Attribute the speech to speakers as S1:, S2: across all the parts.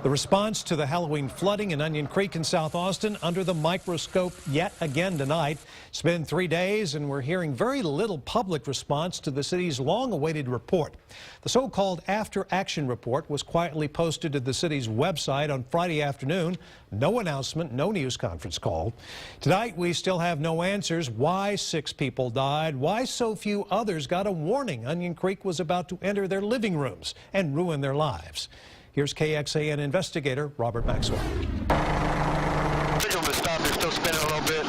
S1: The response to the Halloween flooding in Onion Creek in South Austin under the microscope yet again tonight. It's been 3 days and we're hearing very little public response to the city's long-awaited report. The so-called After Action Report was quietly posted to the city's website on Friday afternoon. No announcement, no news conference call. Tonight we still have no answers. Why 6 people died, why so few others got a warning Onion Creek was about to enter their living rooms and ruin their lives. Here's KXAN investigator Robert Maxwell.
S2: Signal to stop. They're still spinning a little bit.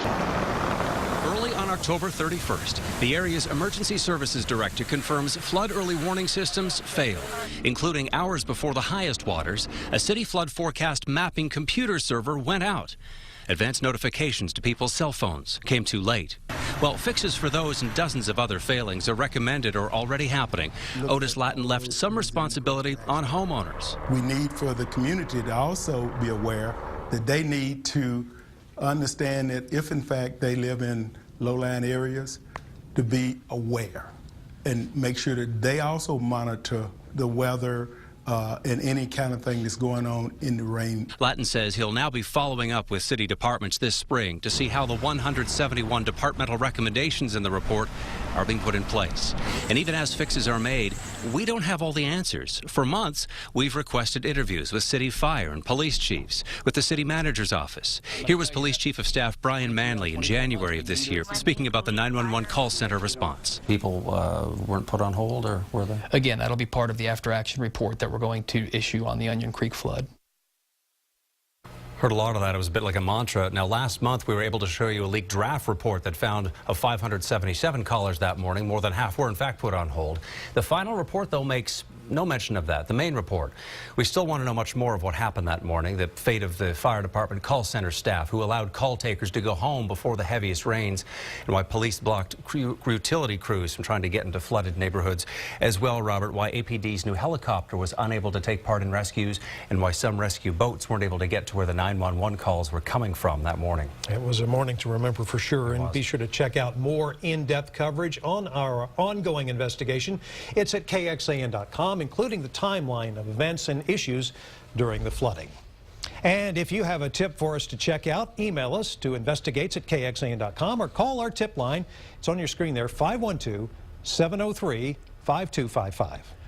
S3: Early on October 31st, the area's emergency services director confirms flood early warning systems failed, including hours before the highest waters. A city flood forecast mapping computer server went out. Advance notifications to people's cell phones came too late. Well, fixes for those and dozens of other failings are recommended or already happening. Otis Lattin left some responsibility on homeowners.
S4: We need for the community to also be aware that they need to understand that if in fact they live in low-lying areas, to be aware and make sure that they also monitor the weather and any kind of thing that's going on in the rain.
S3: Lattin says he'll now be following up with city departments this spring to see how the 171 departmental recommendations in the report are being put in place. And even as fixes are made, we don't have all the answers. For months, we've requested interviews with city fire and police chiefs, with the city manager's office. Here was Police Chief of Staff Brian Manley in January of this year, speaking about the 911 call center response.
S5: People weren't put on hold, or were they?
S6: Again, that'll be part of the after-action report that we're going to issue on the Onion Creek flood.
S7: Heard a lot of that. It was a bit like a mantra. Now, last month, we were able to show you a leaked draft report that found of 577 callers that morning. More than half were, in fact, put on hold. The final report, though, makes no mention of that. The main report. We still want to know much more of what happened that morning, the fate of the fire department call center staff who allowed call takers to go home before the heaviest rains, and why police blocked utility crews from trying to get into flooded neighborhoods. As well, Robert, why APD's new helicopter was unable to take part in rescues, and why some rescue boats weren't able to get to where the 911 calls were coming from that morning.
S1: It was a morning to remember for sure, and be sure to check out more in-depth coverage on our ongoing investigation. It's at KXAN.com, including the timeline of events and issues during the flooding. And if you have a tip for us to check out, email us to investigates@kxan.com or call our tip line. It's on your screen there, 512-703-5255.